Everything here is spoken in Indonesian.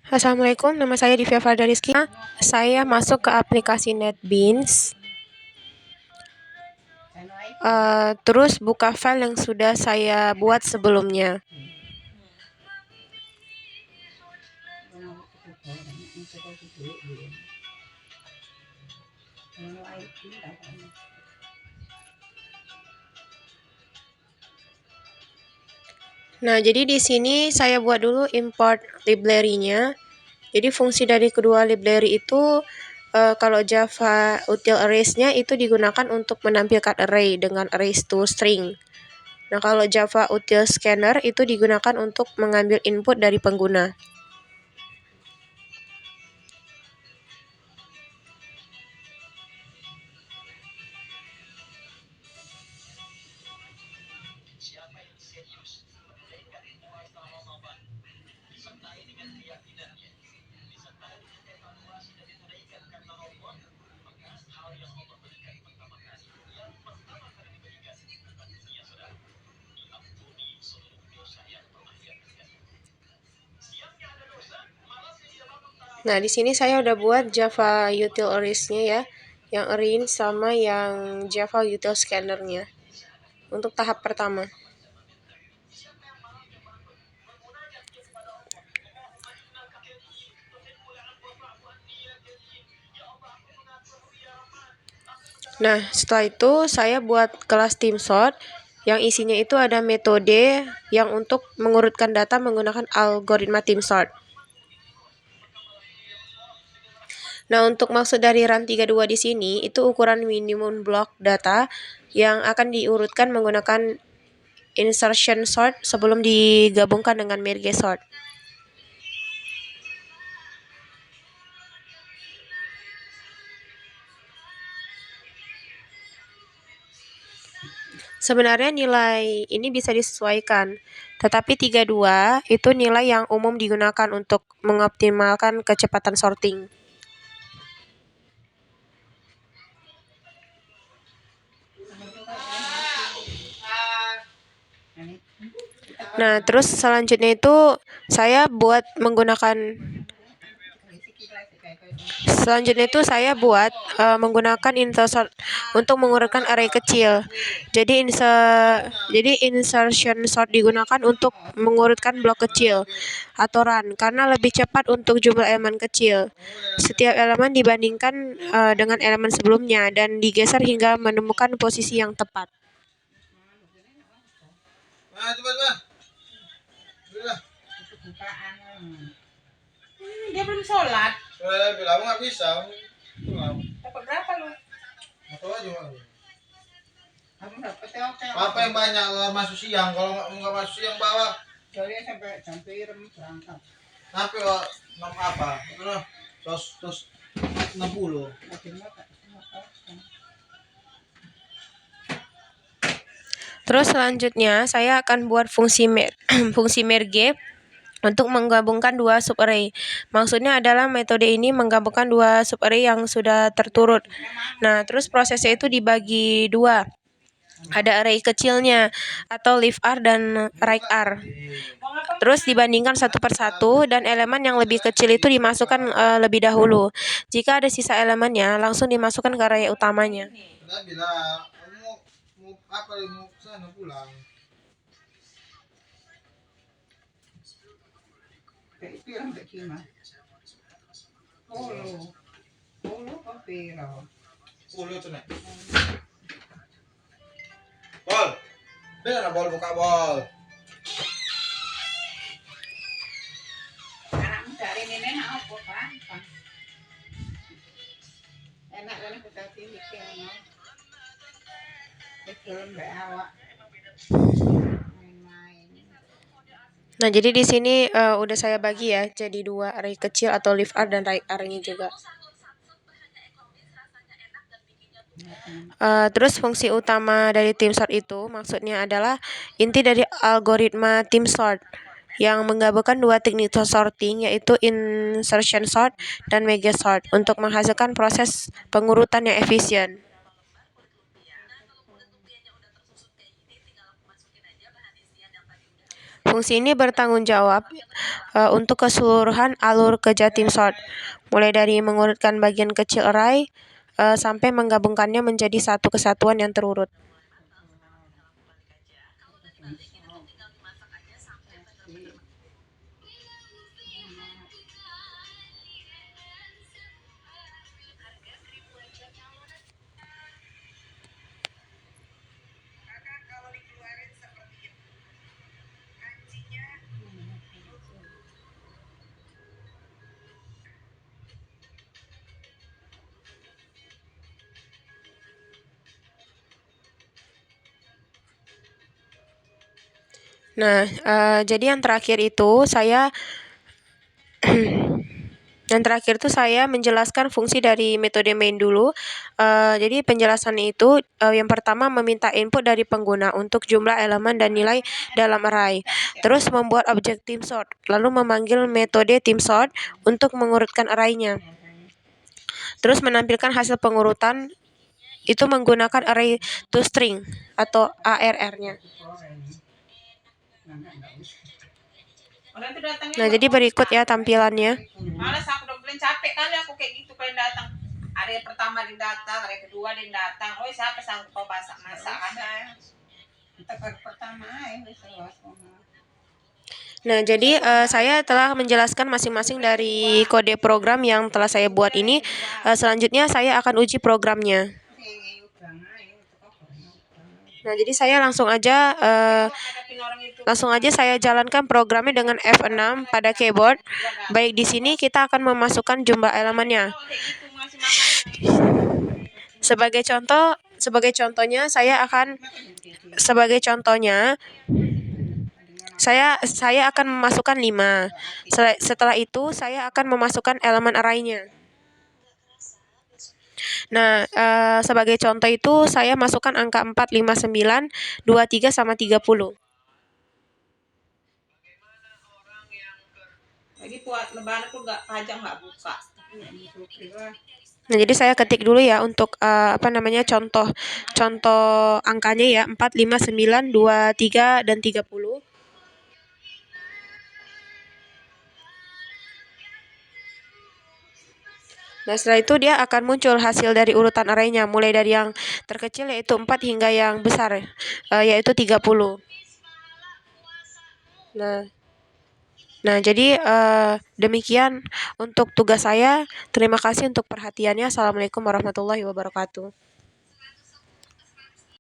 Assalamualaikum, nama saya Divya Farda Rizky. Saya masuk ke aplikasi NetBeans, terus buka file yang sudah saya buat sebelumnya. Nah, jadi di sini saya buat dulu import library-nya. Jadi fungsi dari kedua library itu kalau Java util arrays-nya itu digunakan untuk menampilkan array dengan arrays to string. Nah, kalau Java util scanner itu digunakan untuk mengambil input dari pengguna. Nah, di sini saya udah buat Java util arrays-nya ya, yang arrange sama yang Java util scanner-nya untuk tahap pertama. Nah, setelah itu saya buat kelas TeamSort yang isinya itu ada metode yang untuk mengurutkan data menggunakan algoritma TeamSort. Nah, untuk maksud dari run 32 di sini itu ukuran minimum blok data yang akan diurutkan menggunakan insertion sort sebelum digabungkan dengan merge sort. Sebenarnya nilai ini bisa disesuaikan, tetapi 32 itu nilai yang umum digunakan untuk mengoptimalkan kecepatan sorting. Nah, terus selanjutnya itu saya buat menggunakan menggunakan insert untuk mengurutkan array kecil. Jadi insertion sort digunakan untuk mengurutkan blok kecil atau run karena lebih cepat untuk jumlah elemen kecil. Setiap elemen dibandingkan dengan elemen sebelumnya dan digeser hingga menemukan posisi yang tepat. Dia belum sholat. Bilang nggak bisa. Dapat berapa lu? Atau aja. Kamu dapat ya? Apa yang banyak masuk siang? Kalau nggak masuk siang bawa. Soalnya sampai rem berangkat. Sampai apa? Terus 60. Terus selanjutnya saya akan buat fungsi fungsi merge untuk menggabungkan dua subarray. Maksudnya adalah metode ini menggabungkan dua subarray yang sudah terturut. Nah, terus prosesnya itu dibagi dua. Ada array kecilnya atau left R dan right R. Terus dibandingkan satu per satu dan elemen yang lebih kecil itu dimasukkan lebih dahulu. Jika ada sisa elemennya, langsung dimasukkan ke array utamanya. Apa mau sana pulang? Itu yang kecil. Polo papero. Puluh tuh nih. Bol. Dia bol buka bol. Anakmu cari nenek apa kan? Enak kan kita pilih yang betul mbak awak. Nah, jadi di sini udah saya bagi ya jadi dua array kecil atau left R dan right R-nya juga. Terus fungsi utama dari TeamSort itu maksudnya adalah inti dari algoritma TeamSort yang menggabungkan dua teknik sorting yaitu insertion sort dan merge sort untuk menghasilkan proses pengurutan yang efisien. Fungsi ini bertanggung jawab untuk keseluruhan alur kerja tim sort, mulai dari mengurutkan bagian kecil array sampai menggabungkannya menjadi satu kesatuan yang terurut. Nah, jadi yang terakhir itu saya menjelaskan fungsi dari metode main dulu. Jadi penjelasannya itu yang pertama meminta input dari pengguna untuk jumlah elemen dan nilai dalam array. Terus membuat objek tim sort, lalu memanggil metode tim sort untuk mengurutkan array-nya. Terus menampilkan hasil pengurutan itu menggunakan array toString atau ARR-nya. Nah, jadi berikut ya tampilannya. Malas aku udah bilang capek kali aku kayak gitu kalian datang. Hari pertama dia datang, hari kedua dia datang. Oh, siapa sanggup kau masak ada. Kita pertama Nah, jadi saya telah menjelaskan masing-masing dari kode program yang telah saya buat ini. Selanjutnya saya akan uji programnya. Nah, jadi saya langsung aja saya jalankan programnya dengan F6 pada keyboard. Baik, di sini kita akan memasukkan jumlah elemennya. Sebagai contohnya saya akan memasukkan 5. Setelah itu saya akan memasukkan elemen array-nya. Nah, sebagai contoh itu saya masukkan angka 4, 5, 9, 2, 3 sama 30. Jadi buat lebaran tuh nggak pajang nggak buka. Nah, jadi saya ketik dulu ya untuk contoh angkanya ya 4, 5, 9, 2, 3 dan 30. Nah, setelah itu dia akan muncul hasil dari urutan array-nya, mulai dari yang terkecil yaitu 4 hingga yang besar yaitu 30. Nah, jadi demikian untuk tugas saya. Terima kasih untuk perhatiannya. Assalamualaikum warahmatullahi wabarakatuh.